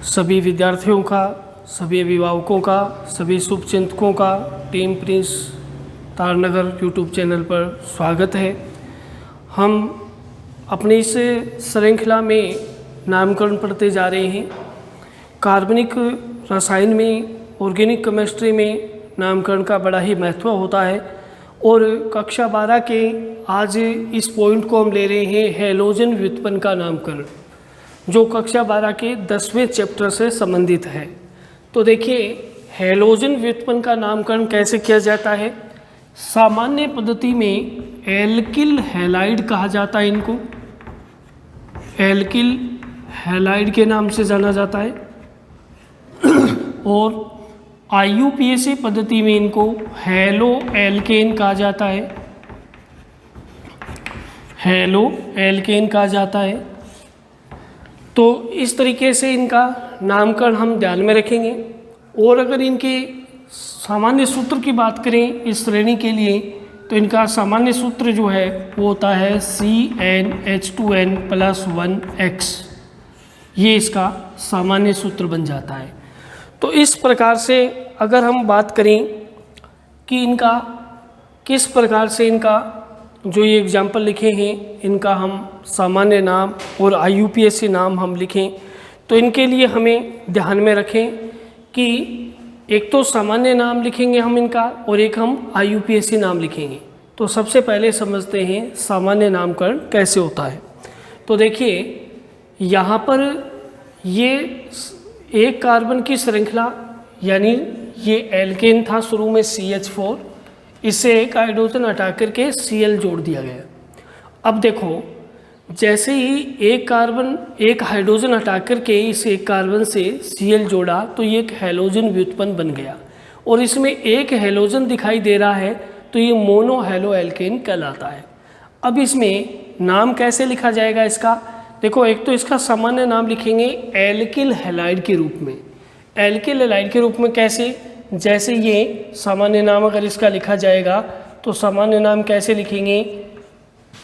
सभी विद्यार्थियों का, सभी अभिभावकों का, सभी शुभचिंतकों का टीम प्रिंस तारनगर यूट्यूब चैनल पर स्वागत है। हम अपनी इस श्रृंखला में नामकरण पढ़ते जा रहे हैं। कार्बनिक रसायन में, ऑर्गेनिक केमिस्ट्री में नामकरण का बड़ा ही महत्व होता है और कक्षा 12 के आज इस पॉइंट को हम ले रहे हैं हैलोजन व्युत्पन्न का नामकरण, जो कक्षा 12 के 10वें चैप्टर से संबंधित है। तो देखिए, हैलोजन व्युत्पन्न का नामकरण कैसे किया जाता है। सामान्य पद्धति में एल्किल हैलाइड कहा जाता है, इनको एल्किल हैलाइड के नाम से जाना जाता है और IUPAC पद्धति में इनको हैलो एल्केन कहा जाता है, हैलो एल्केन कहा जाता है। तो इस तरीके से इनका नामकरण हम ध्यान में रखेंगे। और अगर इनके सामान्य सूत्र की बात करें इस श्रेणी के लिए, तो इनका सामान्य सूत्र जो है वो होता है CnH2n+1x। ये इसका सामान्य सूत्र बन जाता है। तो इस प्रकार से अगर हम बात करें कि इनका किस प्रकार से इनका जो ये एग्जाम्पल लिखे हैं, इनका हम सामान्य नाम और IUPAC नाम हम लिखें, तो इनके लिए हमें ध्यान में रखें कि एक तो सामान्य नाम लिखेंगे हम इनका और एक हम IUPAC नाम लिखेंगे। तो सबसे पहले समझते हैं सामान्य नामकरण कैसे होता है। तो देखिए, यहाँ पर ये एक कार्बन की श्रृंखला, यानी ये एल्केन था शुरू में CH4, इससे एक हाइड्रोजन हटा करके Cl जोड़ दिया गया। अब देखो, जैसे ही एक कार्बन एक हाइड्रोजन हटा करके इस एक कार्बन से Cl जोड़ा तो ये एक हैलोजन व्युत्पन्न बन गया और इसमें एक हैलोजन दिखाई दे रहा है, तो ये मोनो हैलो एल्केन कहलाता है। अब इसमें नाम कैसे लिखा जाएगा इसका, देखो, एक तो इसका सामान्य नाम लिखेंगे एल्किल हैलाइड के रूप में। एल्किल हैलाइड के रूप में कैसे, जैसे ये सामान्य नाम अगर इसका लिखा जाएगा तो सामान्य नाम कैसे लिखेंगे,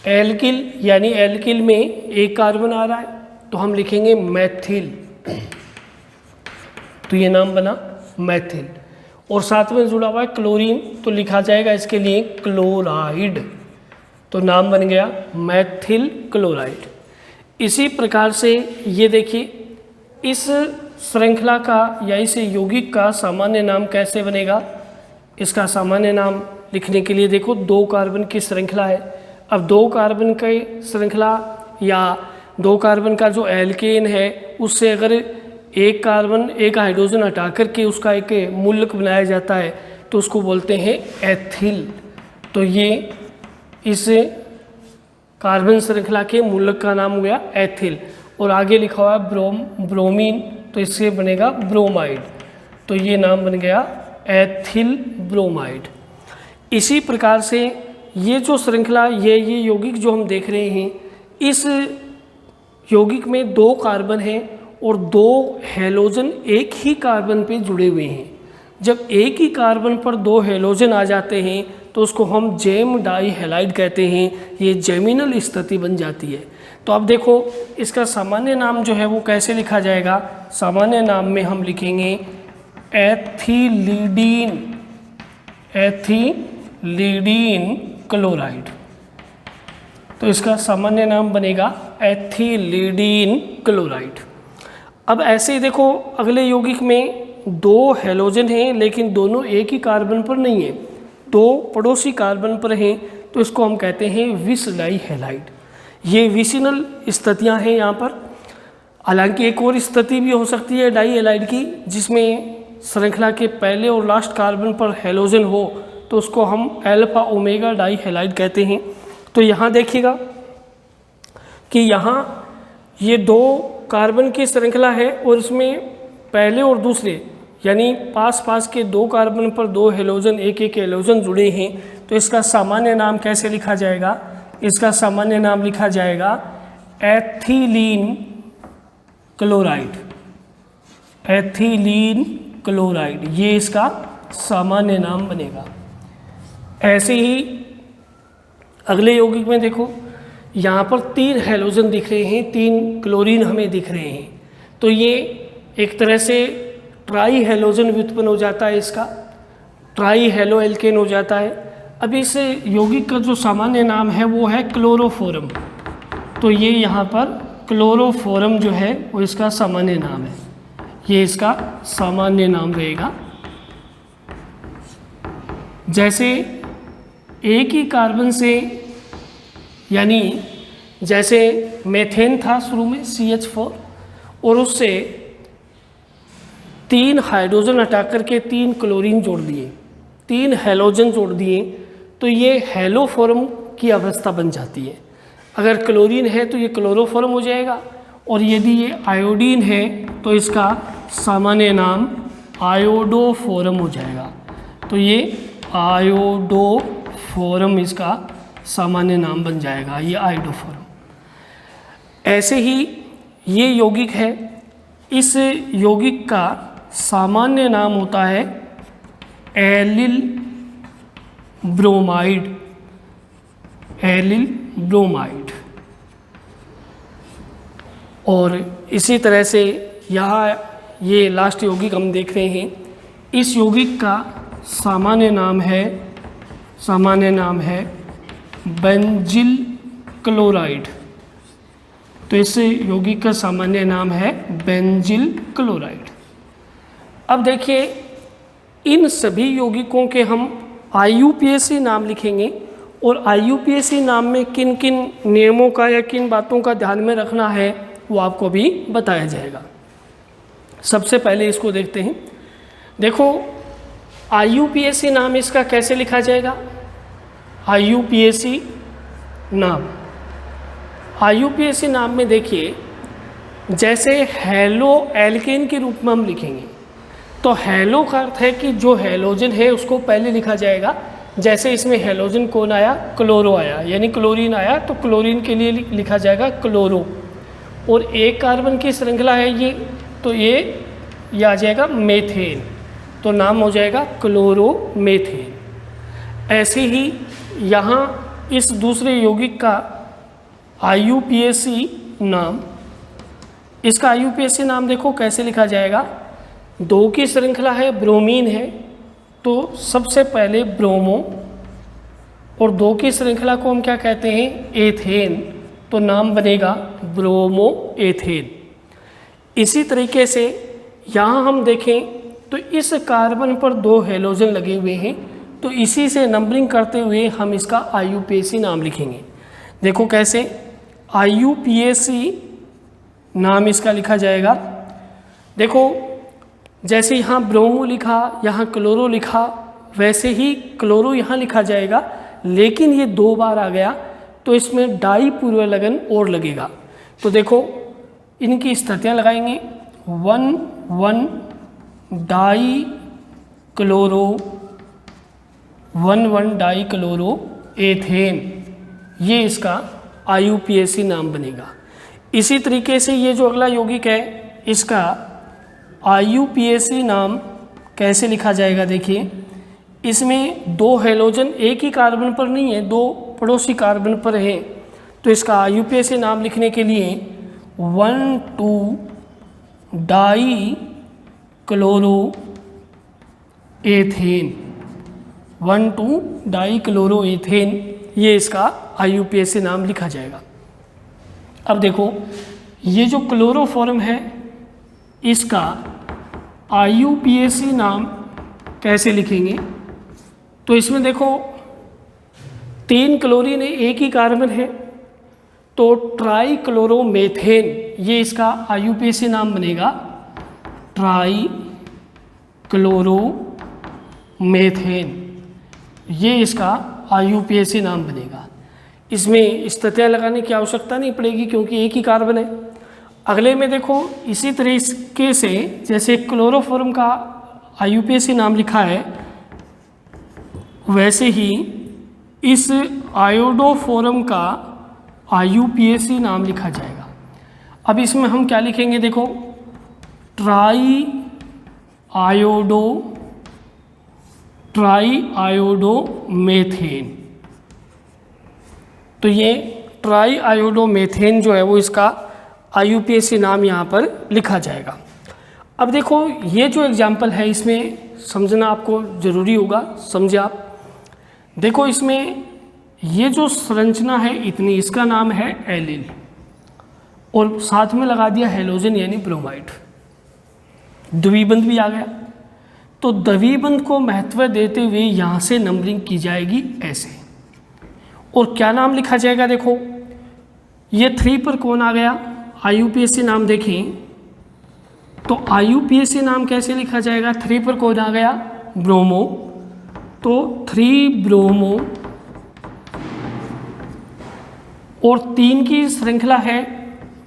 एल्किल, यानी एल्किल में एक कार्बन आ रहा है तो हम लिखेंगे मैथिल, तो ये नाम बना मैथिल। और साथ में जुड़ा हुआ है क्लोरीन, तो लिखा जाएगा इसके लिए क्लोराइड, तो नाम बन गया मैथिल क्लोराइड। इसी प्रकार से ये देखिए, इस श्रृंखला का या इस यौगिक का सामान्य नाम कैसे बनेगा। इसका सामान्य नाम लिखने के लिए देखो, 2 कार्बन की श्रृंखला है। अब 2 कार्बन की श्रृंखला या 2 कार्बन का जो एल्केन है, उससे अगर एक कार्बन एक हाइड्रोजन हटा करके उसका एक मूलक बनाया जाता है तो उसको बोलते हैं एथिल। तो ये इस कार्बन श्रृंखला के मूलक का नाम हो गया एथिल। और आगे लिखा हुआ है ब्रोमीन, तो इससे बनेगा ब्रोमाइड, तो ये नाम बन गया एथिल ब्रोमाइड। इसी प्रकार से ये जो श्रृंखला, ये यौगिक जो हम देख रहे हैं, इस यौगिक में 2 कार्बन हैं और 2 हैलोजन एक ही कार्बन पे जुड़े हुए हैं। जब एक ही कार्बन पर 2 हैलोजन आ जाते हैं तो उसको हम जेम डाई हैलाइड कहते हैं। ये जेमिनल स्थिति बन जाती है। तो अब देखो, इसका सामान्य नाम जो है वो कैसे लिखा जाएगा। सामान्य नाम में हम लिखेंगे एथिलीडीन, एथिलीडीन क्लोराइड, तो इसका सामान्य नाम बनेगा एथिलीडीन क्लोराइड। अब ऐसे ही देखो, अगले यौगिक में 2 हैलोजन हैं लेकिन दोनों एक ही कार्बन पर नहीं है, 2 पड़ोसी कार्बन पर हैं, तो इसको हम कहते हैं विस डाई हैलाइड। ये विसिनल स्थितियाँ हैं यहाँ पर। हालांकि एक और स्थिति भी हो सकती है डाई हैलाइड की, जिसमें श्रृंखला के पहले और लास्ट कार्बन पर हैलोजन हो, तो उसको हम अल्फा ओमेगा डाई हैलाइड कहते हैं। तो यहाँ देखिएगा कि यहाँ ये 2 कार्बन की श्रृंखला है और इसमें पहले और दूसरे, यानी पास पास के 2 कार्बन पर 2 हैलोजन, एक हैलोजन जुड़े हैं। तो इसका सामान्य नाम कैसे लिखा जाएगा, इसका सामान्य नाम लिखा जाएगा एथिलीन क्लोराइड, एथिलीन क्लोराइड, ये इसका सामान्य नाम बनेगा। ऐसे ही अगले यौगिक में देखो, यहाँ पर 3 हैलोजन दिख रहे हैं, 3 क्लोरीन हमें दिख रहे हैं। तो ये एक तरह से ट्राई हेलोजन व्युत्पन्न हो जाता है, इसका ट्राई हेलो एल्केन हो जाता है। अब इस यौगिक का जो सामान्य नाम है वो है क्लोरोफोरम, तो ये यहाँ पर क्लोरोफोरम जो है वो इसका सामान्य नाम है, ये इसका सामान्य नाम रहेगा। जैसे एक ही कार्बन से, यानी जैसे मेथेन था शुरू में CH4, और उससे 3 हाइड्रोजन हटा करके 3 क्लोरीन जोड़ दिए, 3 हैलोजन जोड़ दिए, तो ये हैलोफोरम की अवस्था बन जाती है। अगर क्लोरीन है तो ये क्लोरोफोरम हो जाएगा, और यदि ये आयोडीन है तो इसका सामान्य नाम आयोडोफोरम हो जाएगा। तो ये आयोडोफोरम इसका सामान्य नाम बन जाएगा, ये आयोडोफोरम। ऐसे ही ये यौगिक है, इस यौगिक का सामान्य नाम होता है एलिल ब्रोमाइड, एलिल ब्रोमाइड। और इसी तरह से यहाँ ये लास्ट यौगिक हम देख रहे हैं, इस यौगिक का सामान्य नाम है बेंजिल क्लोराइड। तो इस यौगिक का सामान्य नाम है बेंजिल क्लोराइड। अब देखिए, इन सभी यौगिकों के हम IUPAC नाम लिखेंगे, और IUPAC नाम में किन किन नियमों का या किन बातों का ध्यान में रखना है वो आपको भी बताया जाएगा। सबसे पहले इसको देखते हैं। देखो, IUPAC नाम इसका कैसे लिखा जाएगा? IUPAC नाम में देखिए, जैसे हेलो एल्केन के रूप में हम लिखेंगे, तो हेलो का अर्थ है कि जो हेलोजन है उसको पहले लिखा जाएगा। जैसे इसमें हेलोजन कौन आया? क्लोरो आया, यानी क्लोरीन आया, तो क्लोरीन के लिए लिखा जाएगा क्लोरो। और एक कार्बन की श्रृंखला है ये, तो ये आ जाएगा मेथेन, तो नाम हो जाएगा क्लोरोमेथेन। ऐसे ही यहाँ इस दूसरे यौगिक का IUPAC नाम, इसका IUPAC नाम देखो कैसे लिखा जाएगा। 2 की श्रृंखला है, ब्रोमीन है, तो सबसे पहले ब्रोमो, और 2 की श्रृंखला को हम क्या कहते हैं? एथेन, तो नाम बनेगा ब्रोमो एथेन। इसी तरीके से यहाँ हम देखें तो इस कार्बन पर 2 हैलोजन लगे हुए हैं, तो इसी से नंबरिंग करते हुए हम इसका IUPAC नाम लिखेंगे। देखो कैसे, IUPAC नाम इसका लिखा जाएगा। देखो, जैसे यहाँ ब्रोमो लिखा, यहाँ क्लोरो लिखा, वैसे ही क्लोरो यहाँ लिखा जाएगा, लेकिन ये 2 बार आ गया तो इसमें डाई पूर्व लगन और लगेगा। तो देखो, इनकी स्थितियाँ लगाएंगे, 1,1 die chloro, 1,1 die chloro ethane, ये इसका IUPAC नाम बनेगा। इसी तरीके से ये जो अगला यौगिक है, इसका IUPAC नाम कैसे लिखा जाएगा? देखिए, इसमें 2 हैलोजन एक ही कार्बन पर नहीं है, 2 पड़ोसी कार्बन पर है, तो इसका IUPAC नाम लिखने के लिए 1,2 die chloro ethane, 1,2 die chloro ethane, ये इसका IUPAC नाम लिखा जाएगा। अब देखो, ये जो क्लोरोफॉर्म है, इसका IUPAC नाम कैसे लिखेंगे? तो इसमें देखो, 3 क्लोरीन है, एक ही कार्बन है, तो ट्राई क्लोरोमेथेन, ये इसका IUPAC नाम बनेगा, ट्राई क्लोरोमेथेन, ये इसका IUPAC नाम बनेगा। इसमें स्थितियाँ लगाने की आवश्यकता नहीं पड़ेगी क्योंकि एक ही कार्बन है। अगले में देखो, इसी तरीके से जैसे क्लोरोफॉर्म का IUPAC नाम लिखा है, वैसे ही इस आयोडोफोरम का IUPAC नाम लिखा जाएगा। अब इसमें हम क्या लिखेंगे? देखो, ट्राई आयोडोमेथेन, तो ये ट्राई आयोडोमेथेन जो है वो इसका IUPAC नाम यहाँ पर लिखा जाएगा। अब देखो ये जो एग्जाम्पल है इसमें समझना आपको ज़रूरी होगा, समझे आप। देखो इसमें ये जो संरचना है इतनी, इसका नाम है एलिल और साथ में लगा दिया हेलोजन यानी ब्रोमाइड, द्विबंध भी आ गया। तो द्विबंध को महत्व देते हुए यहाँ से नंबरिंग की जाएगी ऐसे, और क्या नाम लिखा जाएगा। देखो ये 3 पर कौन आ गया, IUPAC नाम देखें तो IUPAC नाम कैसे लिखा जाएगा। 3 पर कौन आ गया, ब्रोमो, तो 3 ब्रोमो, और 3 की श्रृंखला है,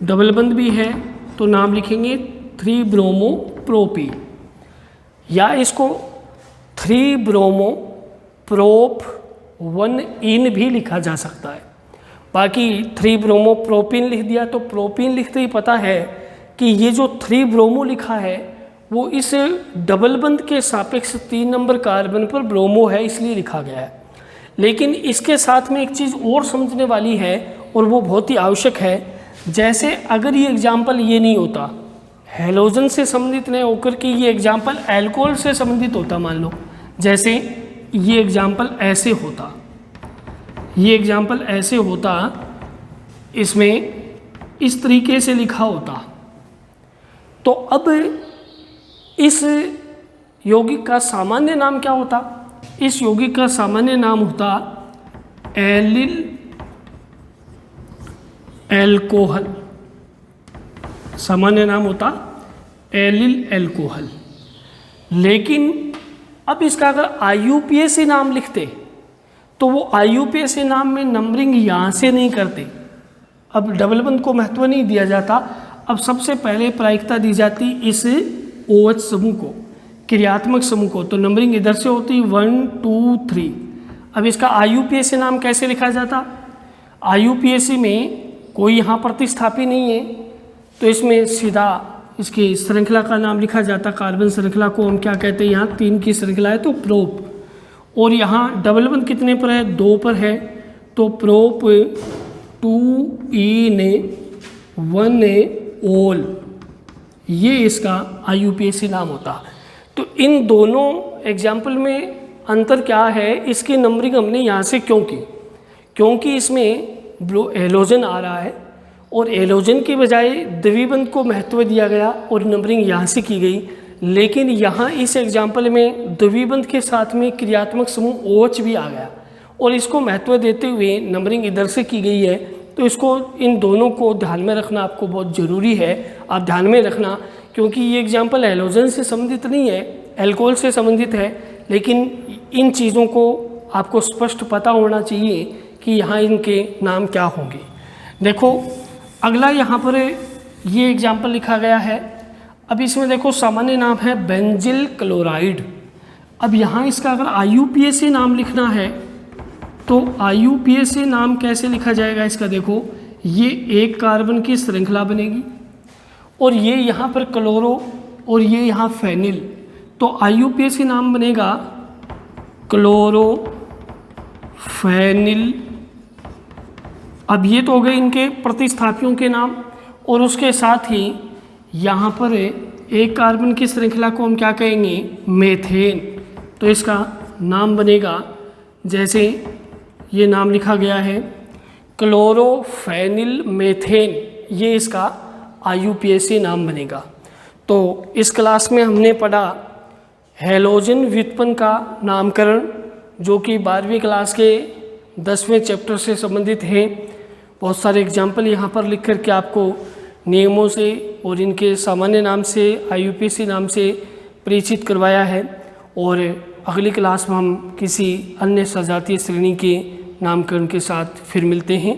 डबल बंध भी है, तो नाम लिखेंगे 3 ब्रोमो प्रोपी, या इसको 3 ब्रोमो प्रोप 1 इन भी लिखा जा सकता है। बाकी 3 ब्रोमो प्रोपिन लिख दिया तो प्रोपिन लिखते ही पता है कि ये जो 3 ब्रोमो लिखा है वो इस डबल बंध के सापेक्ष 3 नंबर कार्बन पर ब्रोमो है, इसलिए लिखा गया है। लेकिन इसके साथ में एक चीज़ और समझने वाली है और वो बहुत ही आवश्यक है। जैसे अगर ये एग्जाम्पल ये नहीं होता, हेलोजन से संबंधित नहीं होकर के ये एग्जाम्पल एल्कोहल से संबंधित होता, मान लो जैसे ये एग्जाम्पल ऐसे होता, ये एग्जाम्पल ऐसे होता, इसमें इस तरीके से लिखा होता, तो अब इस यौगिक का सामान्य नाम क्या होता। इस यौगिक का सामान्य नाम होता एलिल एल्कोहल, सामान्य नाम होता एलिल एल्कोहल। लेकिन अब इसका अगर IUPAC नाम लिखते तो वो IUPAC नाम में नंबरिंग यहाँ से नहीं करते। अब डबल बंध को महत्व नहीं दिया जाता, अब सबसे पहले प्रायिकता दी जाती इस OH समूह को, क्रियात्मक समूह को, तो नंबरिंग इधर से होती 1 2 3। अब इसका IUPAC नाम कैसे लिखा जाता। IUPAC में कोई यहाँ प्रतिस्थापी नहीं है, तो इसमें सीधा इसकी श्रृंखला का नाम लिखा जाता। कार्बन श्रृंखला को हम क्या कहते हैं, यहाँ 3 की श्रृंखला है तो प्रोप, और यहाँ डबल बंध कितने पर है, 2 पर है, तो प्रोप 2 इन 1 ओल, ये इसका IUPAC नाम होता। तो इन दोनों एग्जाम्पल में अंतर क्या है, इसकी नंबरिंग हमने यहाँ से क्यों की, क्योंकि इसमें हेलोजन आ रहा है और हेलोजन की बजाय द्विबंध को महत्व दिया गया और नंबरिंग यहाँ से की गई। लेकिन यहाँ इस एग्जाम्पल में द्विबंध के साथ में क्रियात्मक समूह OH भी आ गया और इसको महत्व देते हुए नंबरिंग इधर से की गई है। तो इसको, इन दोनों को ध्यान में रखना आपको बहुत ज़रूरी है। आप ध्यान में रखना, क्योंकि ये एग्जाम्पल हेलोजन से संबंधित नहीं है, एल्कोहल से संबंधित है, लेकिन इन चीज़ों को आपको स्पष्ट पता होना चाहिए कि यहाँ इनके नाम क्या होंगे। देखो अगला यहाँ पर ये एग्जाम्पल लिखा गया है। अब इसमें देखो सामान्य नाम है बेंजिल क्लोराइड। अब यहाँ इसका अगर IUPAC नाम लिखना है तो IUPAC नाम कैसे लिखा जाएगा इसका, देखो ये 1 कार्बन की श्रृंखला बनेगी और ये यहाँ पर क्लोरो और ये यहाँ फेनिल, तो IUPAC नाम बनेगा क्लोरो फेनिल। अब ये तो हो गए इनके प्रतिस्थापियों के नाम, और उसके साथ ही यहाँ पर 1 कार्बन की श्रृंखला को हम क्या कहेंगे, मेथेन, तो इसका नाम बनेगा जैसे ये नाम लिखा गया है क्लोरोफेनिल मेथेन, ये इसका IUPAC नाम बनेगा। तो इस क्लास में हमने पढ़ा हेलोजन व्युत्पन्न का नामकरण, जो कि 12वीं क्लास के 10वें चैप्टर से संबंधित है। बहुत सारे एग्जाम्पल यहाँ पर लिख करके आपको नियमों से और इनके सामान्य नाम से, IUPAC नाम से परिचित करवाया है। और अगली क्लास में हम किसी अन्य सजातीय श्रेणी के नामकरण के साथ फिर मिलते हैं।